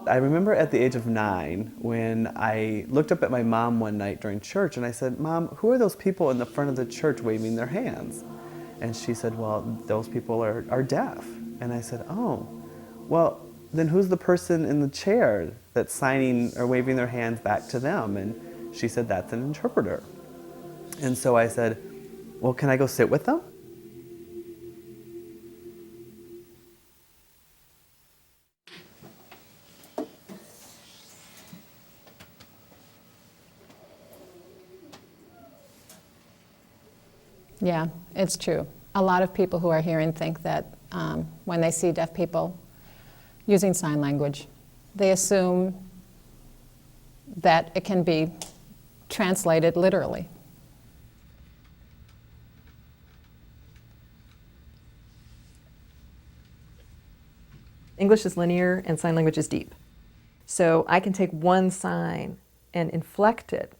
I remember at the age of 9 when I looked up at my mom one night during church and I said, "Mom, who are those people in the front of the church waving their hands?" And she said, "Well, those people are deaf." And I said, "Oh, well, then who's the person in the chair that's signing or waving their hands back to them?" And she said, "That's an interpreter." And so I said, "Well, can I go sit with them?" Yeah, it's true. A lot of people who are hearing think that when they see deaf people using sign language, they assume that it can be translated literally. English is linear and sign language is deep. So I can take one sign and inflect it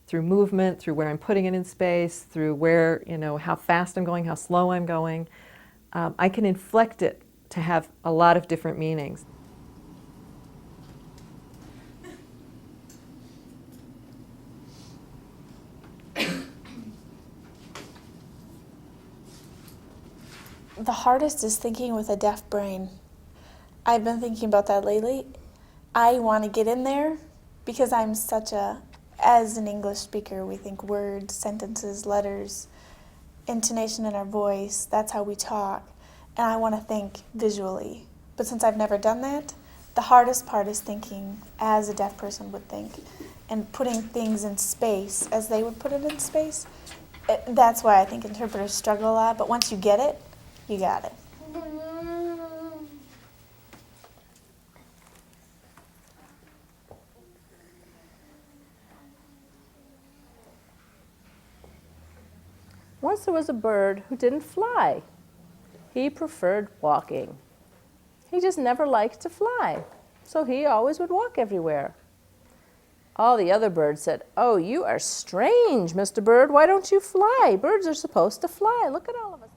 through movement, through where I'm putting it in space, through where, how fast I'm going, how slow I'm going. I can inflect it to have a lot of different meanings. The hardest is thinking with a deaf brain. I've been thinking about that lately. I want to get in there because I'm as an English speaker, we think words, sentences, letters, intonation in our voice, that's how we talk. And I want to think visually. But since I've never done that, the hardest part is thinking as a deaf person would think and putting things in space as they would put it in space. That's why I think interpreters struggle a lot, but once you get it, you got it. Once there was a bird who didn't fly. He preferred walking. He just never liked to fly, so he always would walk everywhere. All the other birds said, "Oh, you are strange, Mr. Bird. Why don't you fly? Birds are supposed to fly. Look at all of us."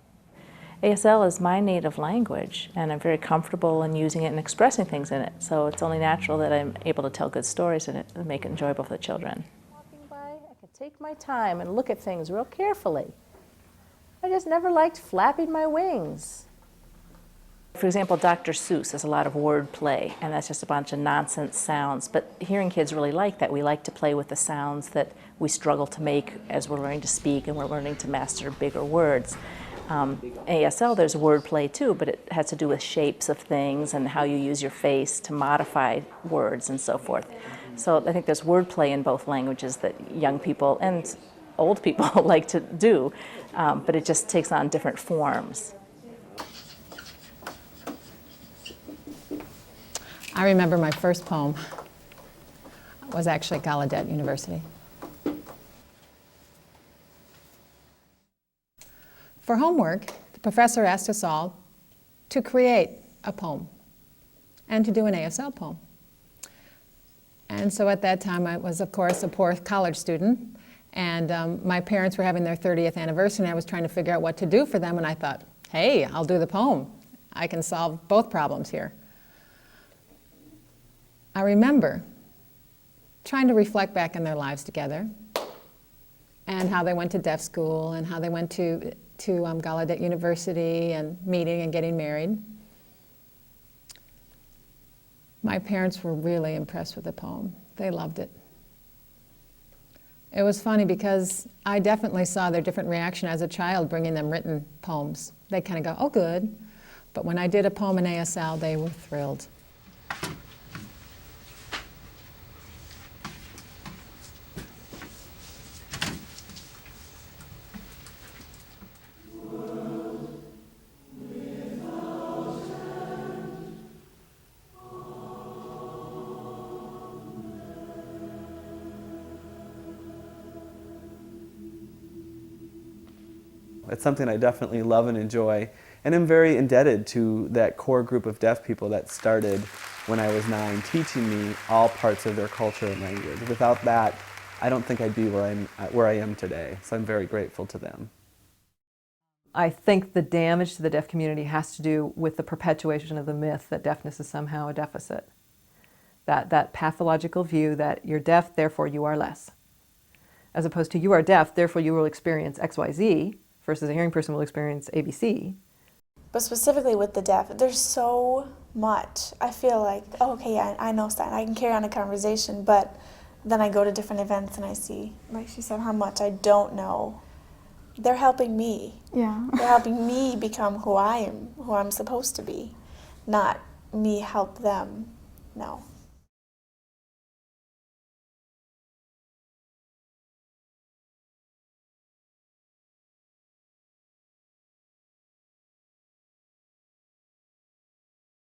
ASL is my native language, and I'm very comfortable in using it and expressing things in it, so it's only natural that I'm able to tell good stories in it and make it enjoyable for the children. Walking by, I can take my time and look at things real carefully. I just never liked flapping my wings. For example, Dr. Seuss has a lot of word play, and that's just a bunch of nonsense sounds. But hearing kids really like that. We like to play with the sounds that we struggle to make as we're learning to speak and we're learning to master bigger words. ASL, there's word play too, but it has to do with shapes of things and how you use your face to modify words and so forth. So I think there's word play in both languages that young people and old people like to do, but it just takes on different forms. I remember my first poem was actually at Gallaudet University. For homework, the professor asked us all to create a poem and to do an ASL poem. And so at that time I was, of course, a poor college student, and my parents were having their 30th anniversary, and I was trying to figure out what to do for them, and I thought, hey, I'll do the poem. I can solve both problems here. I remember trying to reflect back on their lives together and how they went to deaf school and how they went to Gallaudet University and meeting and getting married. My parents were really impressed with the poem. They loved it. It was funny because I definitely saw their different reaction as a child bringing them written poems. They kind of go, oh, good. But when I did a poem in ASL, they were thrilled. It's something I definitely love and enjoy, and I'm very indebted to that core group of deaf people that started when I was 9, teaching me all parts of their culture and language. Without that, I don't think I'd be where I am today, so I'm very grateful to them. I think the damage to the deaf community has to do with the perpetuation of the myth that deafness is somehow a deficit. that pathological view that you're deaf, therefore you are less. As opposed to you are deaf, therefore you will experience XYZ, versus a hearing person will experience ABC. But specifically with the deaf, there's so much. I feel like, oh, okay, yeah, I know sign. I can carry on a conversation, but then I go to different events and I see, like she said, how much I don't know. They're helping me. Yeah. They're helping me become who I am, who I'm supposed to be, not me help them. No.